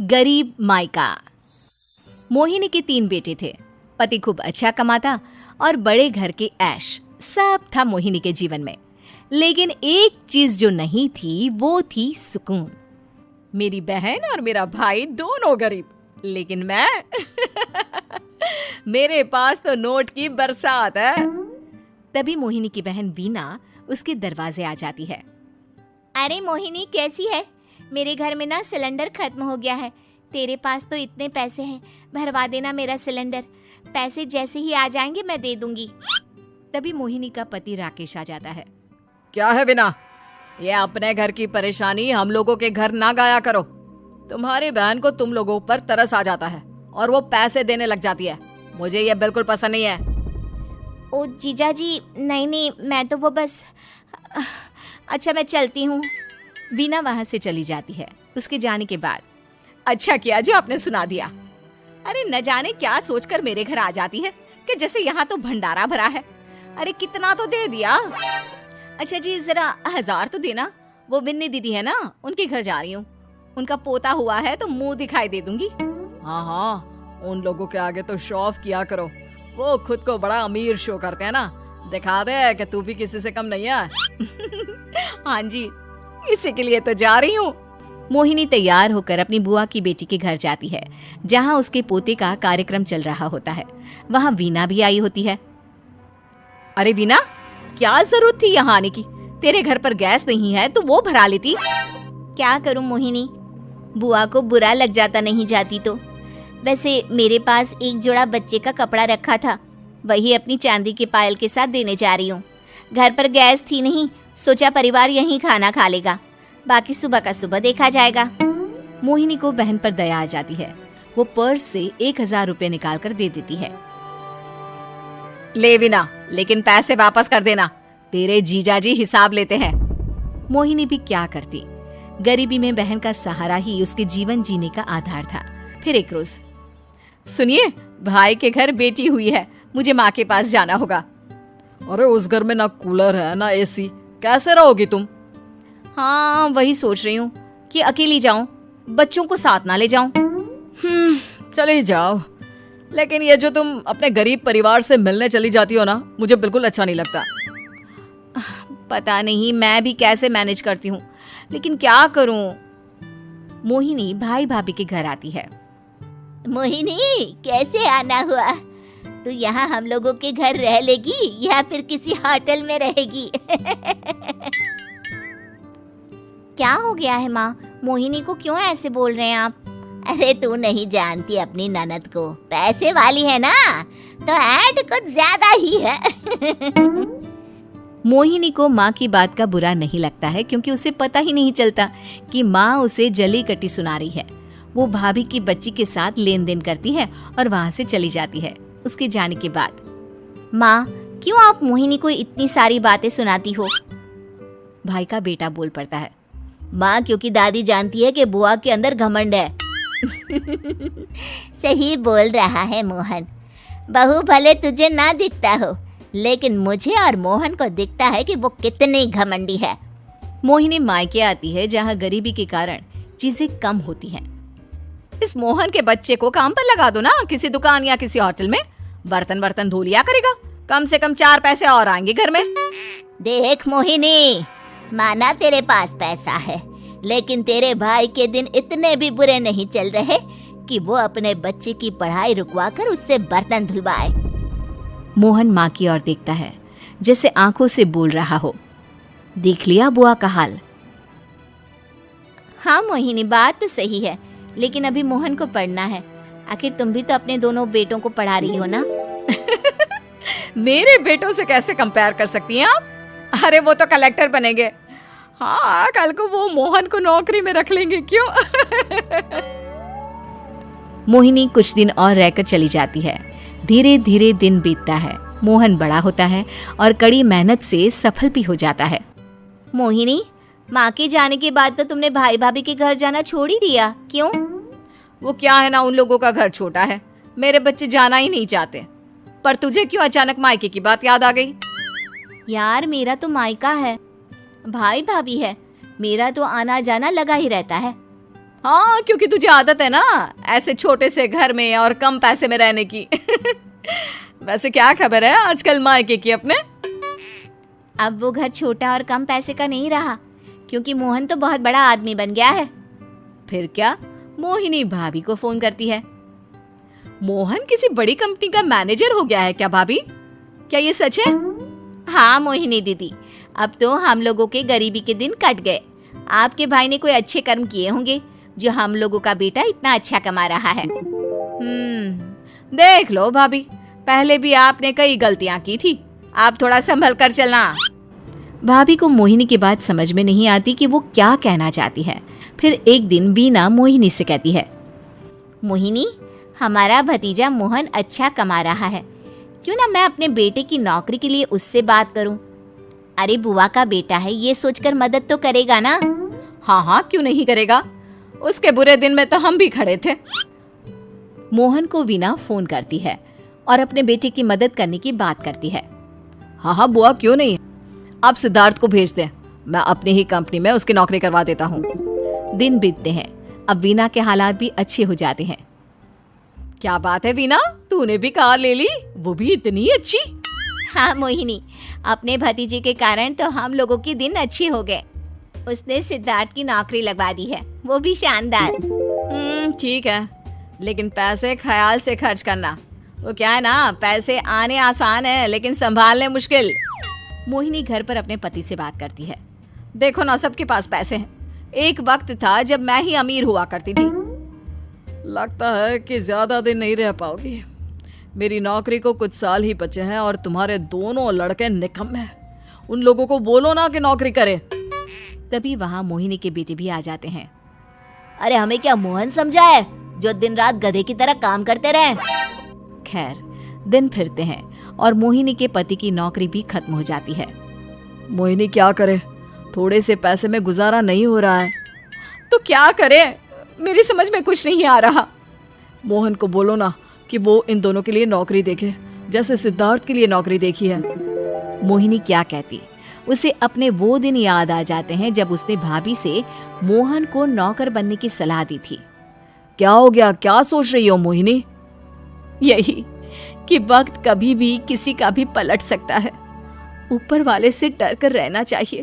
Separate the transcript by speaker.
Speaker 1: गरीब मायका। मोहिनी के 3 बेटे थे। पति खूब अच्छा कमाता और बड़े घर के ऐश सब था मोहिनी के जीवन में। लेकिन एक चीज जो नहीं थी वो थी सुकून। मेरी बहन और मेरा भाई दोनों गरीब, लेकिन मैं मेरे पास तो नोट की बरसात है। तभी मोहिनी की बहन वीना उसके दरवाजे आ जाती है।
Speaker 2: अरे मोहिनी, कैसी है? मेरे घर में ना सिलेंडर खत्म हो गया है। तेरे पास तो इतने पैसे हैं, भरवा देना मेरा सिलेंडर। पैसे जैसे ही आ जाएंगे मैं दे दूंगी।
Speaker 1: तभी मोहिनी का पति राकेश आ जाता है।
Speaker 3: क्या है वीना, ये अपने घर की परेशानी हम लोगों के घर ना गाया करो। तुम्हारी बहन को तुम लोगों पर तरस आ जाता है और वो पैसे देने लग जाती है। मुझे ये बिल्कुल पसंद नहीं है।
Speaker 2: ओ जीजा जी, नहीं, मैं तो वो बस अच्छा मैं चलती हूँ।
Speaker 1: वीना वहां से चली जाती है। उसके जाने के बाद अच्छा किया जो आपने सुना दिया। अरे न जाने क्या सोचकर मेरे घर आ जाती है कि जैसे यहाँ तो भंडारा भरा है। अरे कितना तो दे दिया। अच्छा जी, जरा 1000 तो देना। वो बिन्नी दीदी है ना, उनके घर जा रही हूँ। उनका पोता हुआ है तो मुंह दिखाई दे दूंगी।
Speaker 3: हाँ, उन लोगों के आगे तो शो ऑफ किया करो। वो खुद को बड़ा अमीर शो करते हैं ना, दिखा दे कि तू भी किसी से कम नहीं है।
Speaker 1: हाँ जी, इसी के लिए तो जा रही हूँ। मोहिनी तैयार होकर अपनी बुआ की बेटी के घर जाती है, जहाँ उसके पोते का कार्यक्रम चल रहा होता है। वहाँ वीना भी आई होती है। अरे वीना, क्या जरूरत थी यहाँ आने की? तेरे घर पर गैस नहीं है तो वो भरा लेती।
Speaker 2: क्या करूं मोहिनी, बुआ को बुरा लग जाता नहीं जाती तो। वैसे मेरे पास एक जोड़ा बच्चे का कपड़ा रखा था, वही अपनी चांदी के पायल के साथ देने जा रही हूँ। घर पर गैस थी नहीं, सोचा परिवार यहीं खाना खा लेगा, बाकी सुबह का सुबह देखा जाएगा।
Speaker 1: मोहिनी को बहन पर दया आ जाती है। वो पर्स से 1000 रुपए निकाल कर दे देती है।
Speaker 3: ले वीना, लेकिन पैसे वापस कर देना, तेरे जीजाजी हिसाब लेते हैं।
Speaker 1: मोहिनी भी क्या करती, गरीबी में बहन का सहारा ही उसके जीवन जीने का आधार था। फिर एक रोज, सुनिए, भाई के घर बेटी हुई है, मुझे माँ के पास जाना होगा।
Speaker 3: अरे उस घर में ना कूलर है ना एसी, कैसे रहोगी तुम?
Speaker 1: हाँ, वही सोच रही हूँ कि अकेली जाऊं, बच्चों को साथ ना ले जाऊं।
Speaker 3: चली जाओ, लेकिन ये जो तुम अपने गरीब परिवार से मिलने चली जाती हो ना, मुझे बिल्कुल अच्छा नहीं लगता।
Speaker 1: पता नहीं मैं भी कैसे मैनेज करती हूँ, लेकिन क्या करूँ। मोहिनी भाई भाभी के घर आती है।
Speaker 2: मोहिनी, कैसे आना हुआ? तू यहाँ हम लोगों के घर रह लेगी या फिर किसी होटल में रहेगी? क्या हो गया है माँ? मोहिनी को क्यों ऐसे बोल रहे हैं आप? अरे तू नहीं जानती अपनी ननद को, पैसे वाली है ना, तो ऐड कुछ ज्यादा ही है।
Speaker 1: मोहिनी को माँ की बात का बुरा नहीं लगता है, क्योंकि उसे पता ही नहीं चलता कि माँ उसे जली कटी सुना रही है। वो भाभी की बच्ची के साथ लेन देन करती है और वहाँ से चली जाती है। उसके जाने के बाद,
Speaker 2: माँ, क्यों आप मोहिनी को इतनी सारी बातें सुनाती हो?
Speaker 1: भाई का बेटा बोल पड़ता है।
Speaker 2: माँ, क्योंकि दादी जानती है कि बुआ के अंदर घमंड है। सही बोल रहा है मोहन। बहू भले तुझे ना दिखता हो, लेकिन मुझे और मोहन को दिखता है कि वो कितनी घमंडी है।
Speaker 1: मोहिनी मायके आती है, जहाँ गरीबी के कारण चीजें कम होती हैं। इस मोहन के बच्चे को काम पर लगा दो ना, किसी दुकान या किसी होटल में। बर्तन धो लिया करेगा, कम से कम 4 पैसे और आएंगे घर में।
Speaker 2: देख मोहिनी, माना तेरे पास पैसा है, लेकिन तेरे भाई के दिन इतने भी बुरे नहीं चल रहे कि वो अपने बच्चे की पढ़ाई रुकवाकर उससे बर्तन धुलवाए।
Speaker 1: मोहन माँ की ओर देखता है, जैसे आंखों से बोल रहा हो, देख लिया बुआ का हाल।
Speaker 2: हाँ मोहिनी, बात तो सही है, लेकिन अभी मोहन को पढ़ना है। आखिर तुम भी तो अपने दोनों बेटों को पढ़ा रही हो ना।
Speaker 3: मेरे बेटों से कैसे कंपेयर कर सकती हैं आप? अरे वो तो कलेक्टर बनेंगे। हाँ, कल को वो मोहन को नौकरी में रख लेंगे, क्यों?
Speaker 1: मोहिनी कुछ दिन और रहकर चली जाती है। धीरे धीरे दिन बीतता है। मोहन बड़ा होता है और कड़ी मेहनत से सफल भी हो जाता है।
Speaker 2: मोहिनी, माँ के जाने के बाद तो तुमने भाई भाभी के घर जाना छोड़ ही दिया, क्यों?
Speaker 3: वो क्या है ना, उन लोगों का घर छोटा है, मेरे बच्चे जाना ही नहीं चाहते। पर तुझे क्यों अचानक मायके की बात याद आ गई?
Speaker 2: यार, मेरा तो मायका है, भाई भाभी है, मेरा तो आना जाना लगा ही रहता है।
Speaker 1: हाँ, क्योंकि तुझे आदत है ना ऐसे छोटे से घर में और कम पैसे में रहने की। वैसे क्या खबर है आजकल मायके की अपने?
Speaker 2: अब वो घर छोटा और कम पैसे का नहीं रहा, क्योंकि मोहन तो बहुत बड़ा आदमी बन गया है।
Speaker 1: फिर क्या? मोहिनी भाभी को फोन करती है। मोहन किसी बड़ी कंपनी का मैनेजर हो गया है क्या भाभी? क्या ये सच है?
Speaker 2: हाँ मोहिनी दीदी, अब तो हम लोगों के गरीबी के दिन कट गए। आपके भाई ने कोई अच्छे कर्म किए होंगे जो हम लोगों का बेटा इतना अच्छा कमा रहा है।
Speaker 1: देख लो भाभी, पहले भी आपने कई गलतियां की थी, आप थोड़ा संभल कर चलना।
Speaker 2: भाभी को मोहिनी की बात समझ में नहीं आती कि वो क्या कहना चाहती है। फिर एक दिन वीना मोहिनी से कहती है, मोहिनी, हमारा भतीजा मोहन अच्छा कमा रहा है, क्यों ना मैं अपने बेटे की नौकरी के लिए उससे बात करूं। अरे बुआ का बेटा है, ये सोचकर मदद तो करेगा ना।
Speaker 1: हाँ हाँ, क्यों नहीं करेगा, उसके बुरे दिन में तो हम भी खड़े थे।
Speaker 2: मोहन को वीना फोन करती है और अपने बेटे की मदद करने की बात करती है।
Speaker 1: हाँ हाँ बुआ, क्यों नहीं, आप सिद्धार्थ को भेज दें, मैं अपनी ही कंपनी में उसकी नौकरी करवा देता हूँ।
Speaker 2: दिन बीतते हैं, अब वीना के हालात भी अच्छे हो जाते हैं।
Speaker 1: क्या बात है वीना, तूने भी कार ले ली, वो भी इतनी अच्छी।
Speaker 2: हाँ मोहिनी, अपने भतीजे के कारण तो हम लोगों के दिन अच्छे हो गए। उसने सिद्धार्थ की नौकरी लगवा दी है, वो भी शानदार।
Speaker 1: ठीक है, लेकिन पैसे ख्याल से खर्च करना। वो क्या है ना, पैसे आने आसान है लेकिन संभालने मुश्किल।
Speaker 2: मोहिनी घर पर अपने पति से बात करती है।
Speaker 1: देखो ना, सबके पास पैसे हैं, एक वक्त था जब मैं ही अमीर हुआ करती थी। लगता है कि ज्यादा दिन नहीं रह पाओगी, मेरी नौकरी को कुछ साल ही बचे हैं और तुम्हारे दोनों लड़के निकम्मे हैं। उन लोगों को बोलो ना कि नौकरी करे।
Speaker 2: तभी वहाँ मोहिनी के बेटे भी आ जाते हैं। अरे हमें क्या मोहन समझा है जो दिन रात गधे की तरह काम करते रहे। खैर, दिन फिरते हैं और मोहिनी के पति की नौकरी भी खत्म हो जाती है।
Speaker 1: मोहिनी क्या करे, थोड़े से पैसे में गुजारा नहीं हो रहा है। तो क्या करे, मेरी समझ में कुछ नहीं आ रहा। मोहन को बोलो ना कि वो इन दोनों के लिए नौकरी देखे, जैसे सिद्धार्थ के लिए नौकरी देखी है।
Speaker 2: मोहिनी क्या कहती, उसे अपने वो दिन याद आ जाते हैं जब उसने भाभी से मोहन को नौकर बनने की सलाह दी थी।
Speaker 1: क्या हो गया, क्या सोच रही हो मोहिनी?
Speaker 2: यही कि वक्त कभी भी किसी का भी पलट सकता है, ऊपर वाले से डर कर रहना चाहिए।